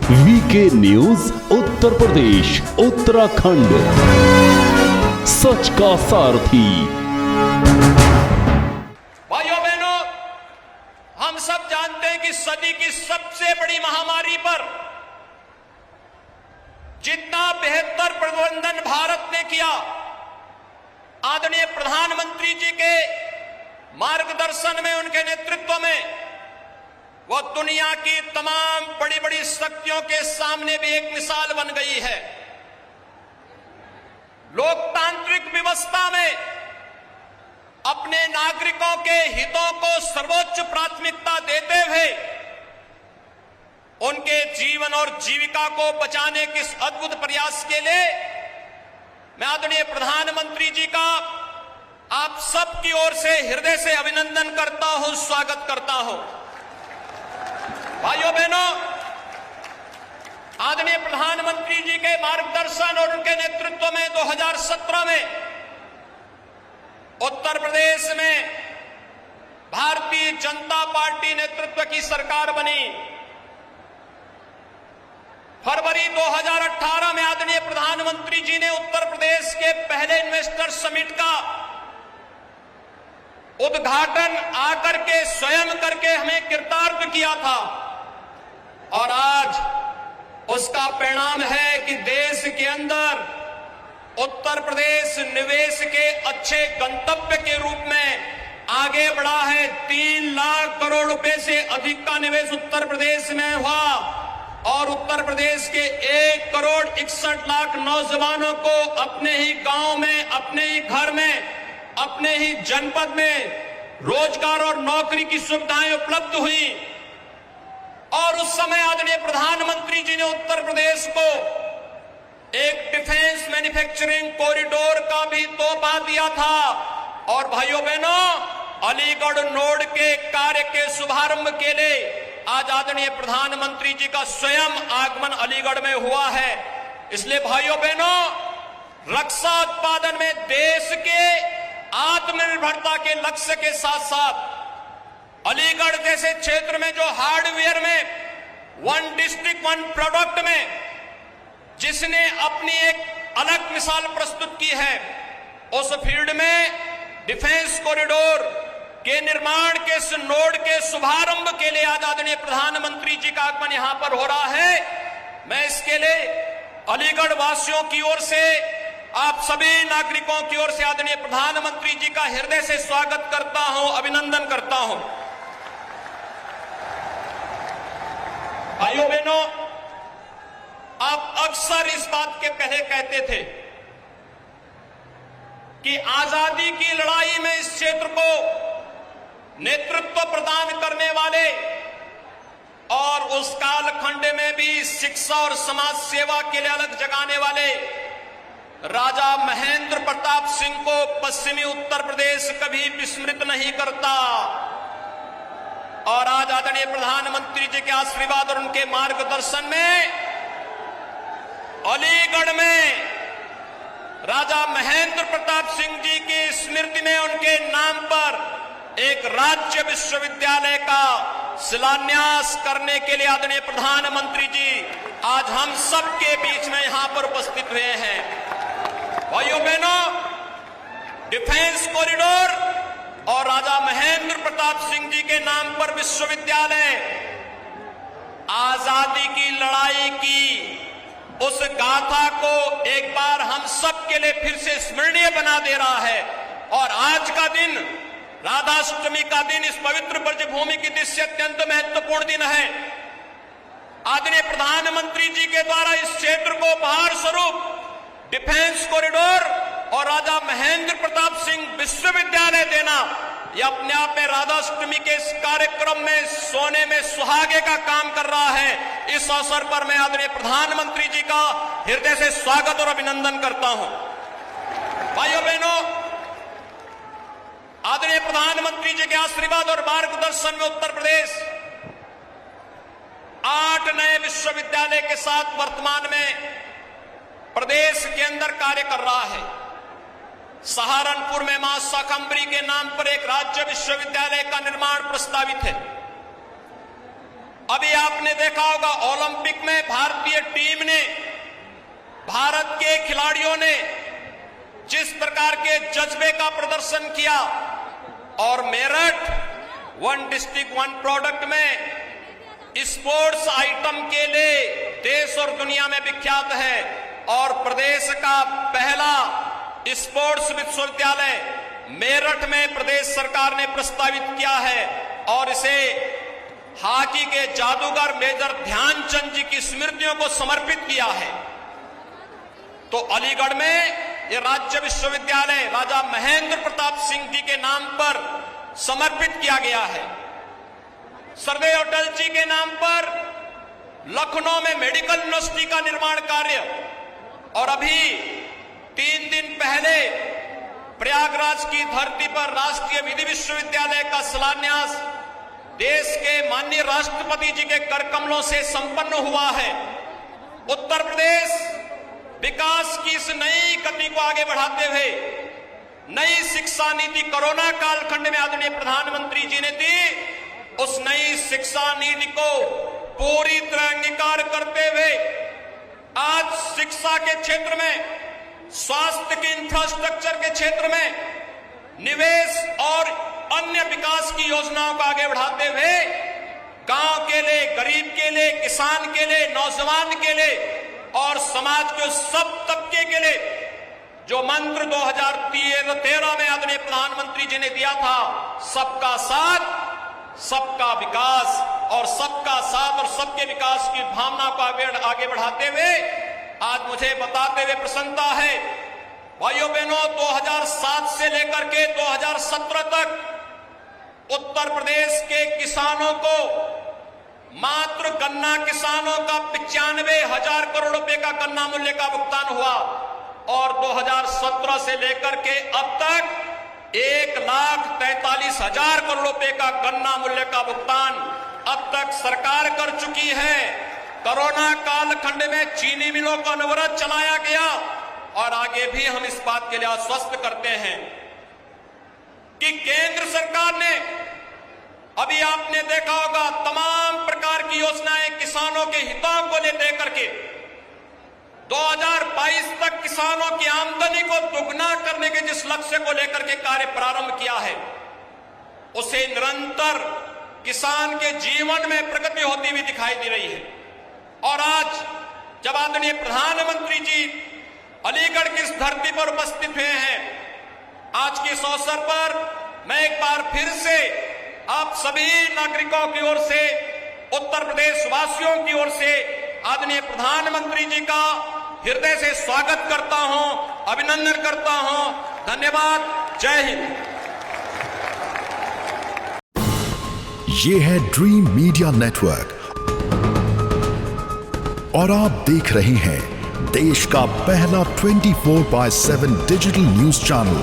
VK news Uttar Pradesh Uttarakhand, सच का सारथी। भाइयों बहनों, हम सब जानते हैं कि सदी की सबसे बड़ी महामारी पर जितना बेहतर प्रबंधन भारत ने किया, आदरणीय प्रधानमंत्री जी के मार्गदर्शन में, उनके नेतृत्व में, वह दुनिया की तमाम बड़ी बड़ी शक्तियों के सामने भी एक मिसाल बन गई है। लोकतांत्रिक व्यवस्था में अपने नागरिकों के हितों को सर्वोच्च प्राथमिकता देते हुए उनके जीवन और जीविका को बचाने के इस अद्भुत प्रयास के लिए मैं आदरणीय प्रधानमंत्री जी का आप सबकी ओर से हृदय से अभिनंदन करता हूं, स्वागत करता हूं। भाइयों बहनों, आदरणीय प्रधानमंत्री जी के मार्गदर्शन और उनके नेतृत्व में 2017 में उत्तर प्रदेश में भारतीय जनता पार्टी नेतृत्व की सरकार बनी। फरवरी 2018 में आदरणीय प्रधानमंत्री जी ने उत्तर प्रदेश के पहले इन्वेस्टर समिट का उद्घाटन आकर के स्वयं करके हमें कृतार्थ किया था, और आज उसका परिणाम है कि देश के अंदर उत्तर प्रदेश निवेश के अच्छे गंतव्य के रूप में आगे बढ़ा है। 3 लाख करोड़ रुपए से अधिक का निवेश उत्तर प्रदेश में हुआ, और उत्तर प्रदेश के 1 करोड़ 61 लाख नौजवानों को अपने ही गांव में, अपने ही घर में, अपने ही जनपद में रोजगार और नौकरी की सुविधाएं उपलब्ध हुई। और उस समय आदरणीय प्रधानमंत्री जी ने उत्तर प्रदेश को एक डिफेंस मैन्युफैक्चरिंग कॉरिडोर का भी तोहफा दिया था। और भाइयों बहनों, अलीगढ़ नोड के कार्य के शुभारंभ के लिए आज आदरणीय प्रधानमंत्री जी का स्वयं आगमन अलीगढ़ में हुआ है। इसलिए भाइयों बहनों, रक्षा उत्पादन में देश के आत्मनिर्भरता के लक्ष्य के साथ साथ अलीगढ़ जैसे क्षेत्र में जो हार्डवेयर में 1 डिस्ट्रिक्ट 1 प्रोडक्ट में जिसने अपनी एक अलग मिसाल प्रस्तुत की है, उस फील्ड में डिफेंस कॉरिडोर के निर्माण के इस नोड के शुभारंभ के लिए आज आदरणीय प्रधानमंत्री जी का आगमन यहां पर हो रहा है। मैं इसके लिए अलीगढ़ वासियों की ओर से, आप सभी नागरिकों की ओर से आदरणीय प्रधानमंत्री जी का हृदय से स्वागत करता हूं, अभिनंदन करता हूं। भाइयों बहनों, आप अक्सर इस बात के पहले कहते थे कि आजादी की लड़ाई में इस क्षेत्र को नेतृत्व प्रदान करने वाले और उस कालखंड में भी शिक्षा और समाज सेवा के लिए अलग जगाने वाले राजा महेंद्र प्रताप सिंह को पश्चिमी उत्तर प्रदेश कभी विस्मृत नहीं करता। और आज आदरणीय प्रधानमंत्री जी के आशीर्वाद और उनके मार्गदर्शन में अलीगढ़ में राजा महेंद्र प्रताप सिंह जी की स्मृति में उनके नाम पर एक राज्य विश्वविद्यालय का शिलान्यास करने के लिए आदरणीय प्रधानमंत्री जी आज हम सबके बीच में यहां पर उपस्थित हुए हैं। भाइयों बहनों, डिफेंस कॉरिडोर और राजा महेंद्र प्रताप सिंह जी के नाम पर विश्वविद्यालय आजादी की लड़ाई की उस गाथा को एक बार हम सब के लिए फिर से स्मरणीय बना दे रहा है। और आज का दिन, राधाष्टमी का दिन, इस पवित्र ब्रजभूमि की दृष्टि अत्यंत महत्वपूर्ण दिन है। आदरणीय प्रधानमंत्री जी के द्वारा इस क्षेत्र को उपहार स्वरूप डिफेंस कॉरिडोर और राजा महेंद्र प्रताप सिंह विश्वविद्यालय देना, यह अपने आप में राधाष्टमी के इस कार्यक्रम में सोने में सुहागे का काम कर रहा है। इस अवसर पर मैं आदरणीय प्रधानमंत्री जी का हृदय से स्वागत और अभिनंदन करता हूं। भाइयों बहनों, आदरणीय प्रधानमंत्री जी के आशीर्वाद और मार्गदर्शन में उत्तर प्रदेश 8 नए विश्वविद्यालय के साथ वर्तमान में प्रदेश के अंदर कार्य कर रहा है। सहारनपुर में मां शाकंभरी के नाम पर एक राज्य विश्वविद्यालय का निर्माण प्रस्तावित है। अभी आपने देखा होगा ओलंपिक में भारतीय टीम ने, भारत के खिलाड़ियों ने जिस प्रकार के जज्बे का प्रदर्शन किया और Meerut one district one product में स्पोर्ट्स आइटम के लिए देश और दुनिया में विख्यात है और प्रदेश का पहला स्पोर्ट्स विश्वविद्यालय मेरठ में प्रदेश सरकार ने प्रस्तावित किया है और इसे हॉकी के जादूगर मेजर ध्यानचंद जी की स्मृतियों को समर्पित किया है। तो अलीगढ़ में यह राज्य विश्वविद्यालय राजा महेंद्र प्रताप सिंह जी के नाम पर समर्पित किया गया है। सरदार अटल जी के नाम पर लखनऊ में मेडिकल यूनिवर्सिटी का निर्माण कार्य और अभी 3 दिन पहले प्रयागराज की धरती पर राष्ट्रीय विधि विश्वविद्यालय का शिलान्यास देश के माननीय राष्ट्रपति जी के कर कमलों से संपन्न हुआ है। उत्तर प्रदेश विकास की इस नई गति को आगे बढ़ाते हुए नई शिक्षा नीति कोरोना कालखंड में आदरणीय प्रधानमंत्री जी ने दी, उस नई शिक्षा नीति को पूरी तरह अंगीकार करते हुए आज शिक्षा के क्षेत्र में, स्वास्थ्य के इंफ्रास्ट्रक्चर के क्षेत्र में निवेश और अन्य विकास की योजनाओं को आगे बढ़ाते हुए गांव के लिए, गरीब के लिए, किसान के लिए, नौजवान के लिए और समाज के सब तबके के लिए जो मंत्र 2013 में आदरणीय प्रधानमंत्री जी ने दिया था, सबका साथ सबका विकास और सबका साथ और सबके विकास की भावना को आगे बढ़ाते हुए आज मुझे बताते हुए प्रसन्नता है, भाइयों बहनों, 2007 से लेकर के 2017 तक उत्तर प्रदेश के किसानों को मात्र गन्ना किसानों का 95,000 करोड़ रुपए का गन्ना मूल्य का भुगतान हुआ और 2017 से लेकर के अब तक 1,43,000 करोड़ रुपए का गन्ना मूल्य का भुगतान अब तक सरकार कर चुकी है। कोरोना कालखंड में चीनी मिलों का अनवरत चलाया गया और आगे भी हम इस बात के लिए आश्वस्त करते हैं कि केंद्र सरकार ने, अभी आपने देखा होगा, तमाम प्रकार की योजनाएं किसानों के हितों को लेकर के 2022 तक किसानों की आमदनी को दुगना करने के जिस लक्ष्य को लेकर के कार्य प्रारंभ किया है, उसे निरंतर किसान के जीवन में प्रगति होती हुई दिखाई दे रही है। और आज जब आदरणीय प्रधानमंत्री जी अलीगढ़ की इस धरती पर उपस्थित हुए हैं, आज के इस अवसर पर मैं एक बार फिर से आप सभी नागरिकों की ओर से, उत्तर प्रदेश वासियों की ओर से आदरणीय प्रधानमंत्री जी का हृदय से स्वागत करता हूं, अभिनंदन करता हूं। धन्यवाद। जय हिंद। ये है ड्रीम मीडिया नेटवर्क और आप देख रहे हैं देश का पहला 24/7 डिजिटल न्यूज चैनल